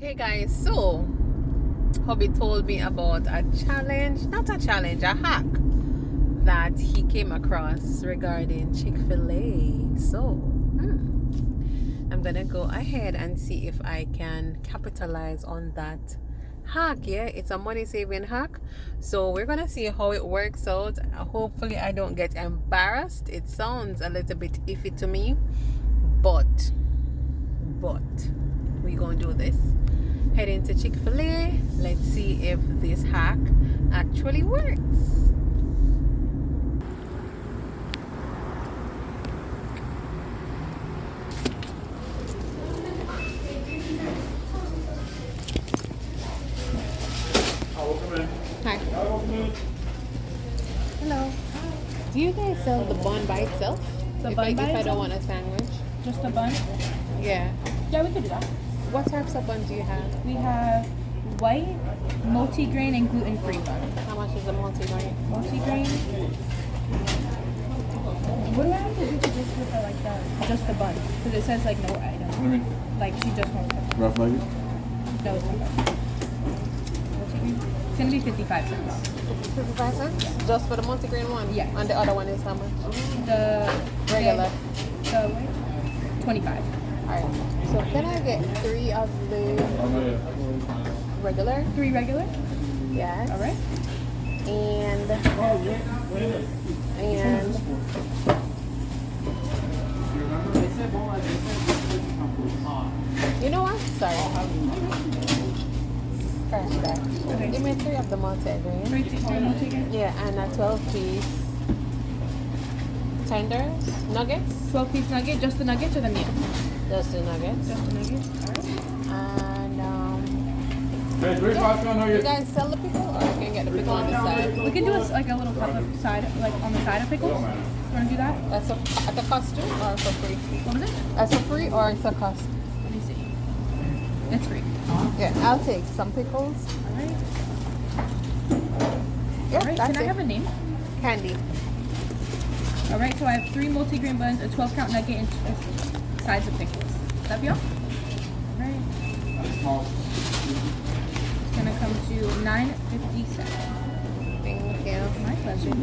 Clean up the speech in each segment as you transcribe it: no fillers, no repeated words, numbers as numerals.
Hey guys, so hubby told me about a challenge, not a challenge, a hack that he came across regarding Chick Fil A. So I'm gonna go ahead and see if I can capitalize on that hack. Yeah, it's a money saving hack. So we're gonna see how it works out. Hopefully I don't get embarrassed. It sounds a little bit iffy to me, but we're gonna do this. Head into Chick Fil A. Let's see if this hack actually works. Hi. Hello. Do you guys sell the bun by itself? The if bun I, by if I itself? don't want a sandwich? Just a bun? Yeah. Yeah, we could do that. What types of buns do you have? We have white, multi-grain, and gluten-free bun. How much is the multi-grain? Multi-grain. What do I have to do to just with the, like the just the bun? Because it says like no item. What do you mean? Like she just wants it. Rough nuggets? No, it's not. Multi-grain. It's gonna be 55 cents. 55 cents? Just for the multi-grain one? Yeah. And the other one is how much? The Regular. The what? 25. Alright. So can I get 3 of the regular? 3 regular. Yes. All right. And you know what? Sorry. Scratch that. Okay. Give me 3 of the multi-grain. 3 multi-grain. Yeah, and a 12-piece tenders, nuggets. 12-piece nugget. Just the nuggets or the meal? Just the nuggets. Just the nuggets. All right. And Hey, you guys sell the pickle, or you can get the pickle on the side? We can do like a little cup of side, like on the side of pickles. You wanna do that? That's at the cost too, or for free? What was it? That's for free, or it's a cost? Let me see. It's free. Yeah, I'll take some pickles. All right. Yeah, All right. that's Can I it. have a name? Candy. All right. So I have 3 multi-grain buns, a 12-count nugget, and 2 sides of pickles. That be all? All right. It's gonna come to $9.57. Thank you. My pleasure.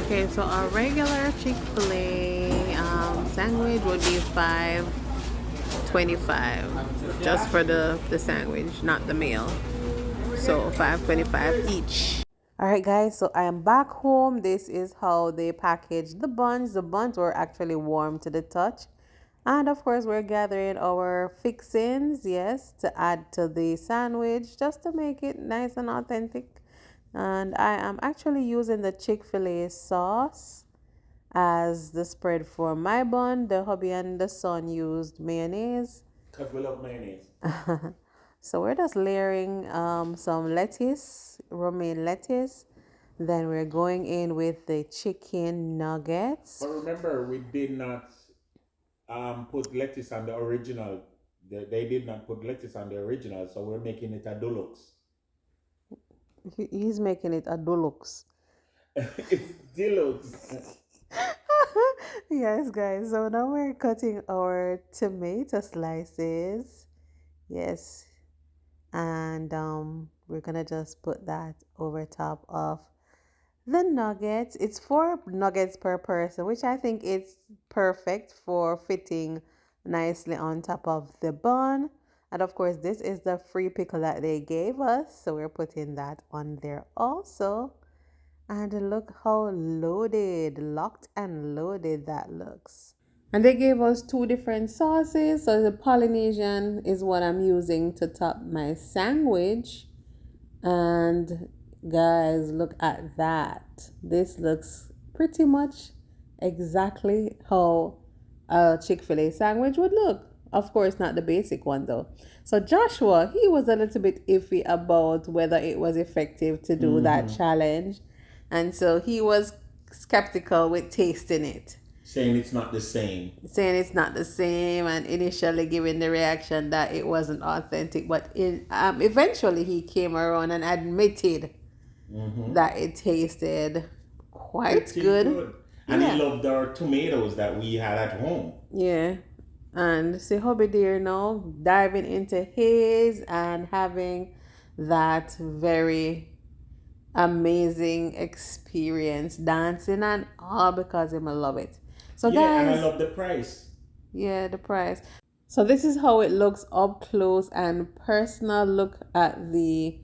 Okay, so our regular Chick Fil A sandwich would be $5.25 just for the sandwich, not the meal. So $5.25 each. All right, guys. So I am back home. This is how they packaged the buns. The buns were actually warm to the touch. And of course, we're gathering our fixings, yes, to add to the sandwich just to make it nice and authentic. And I am actually using the Chick Fil A sauce as the spread for my bun. The hubby and the son used mayonnaise. Because we love mayonnaise. So we're just layering some lettuce, romaine lettuce. Then we're going in with the chicken nuggets. But remember, we did not put lettuce on the original. They did not put lettuce on the original, so we're making it a deluxe. He's making it a deluxe. It's deluxe. Yes, guys. So now we're cutting our tomato slices. Yes. And we're gonna just put that over top of the nuggets. It's 4 nuggets per person, which I think is perfect for fitting nicely on top of the bun. And of course, this is the free pickle that they gave us, so we're putting that on there also. And look how loaded, locked and loaded that looks. And they gave us 2 different sauces. So the Polynesian is what I'm using to top my sandwich. And guys, look at that. This looks pretty much exactly how a Chick Fil A sandwich would look. Of course, not the basic one though. So Joshua, he was a little bit iffy about whether it was effective to do that challenge. And so he was skeptical with tasting it. Saying it's not the same. Saying it's not the same, and initially giving the reaction that it wasn't authentic. But eventually he came around and admitted that it tasted quite Pretty good. And Yeah. he loved our tomatoes that we had at home. Yeah. And see Hobby there now diving into his and having that very amazing experience dancing and all because him I love it. So Yeah, and I guys, love the price. yeah, the price. So this is how it looks up close and personal. Look at the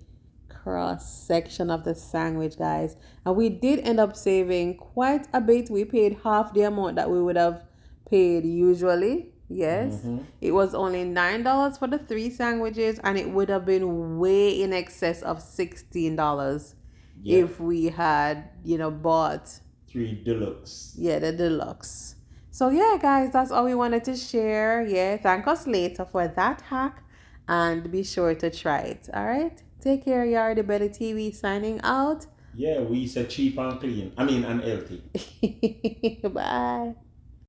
cross section of the sandwich, guys. And we did end up saving quite a bit. We paid half the amount that we would have paid usually. Yes. Mm-hmm. It was only $9 for the 3 sandwiches, and it would have been way in excess of $16 Yeah, if we had, bought 3 deluxe. the deluxe. So yeah, guys, that's all we wanted to share. Yeah, thank us later for that hack, and be sure to try it. All right, take care. Yardie Belly TV signing out. Yeah, we said cheap and clean. I mean, and healthy. Bye.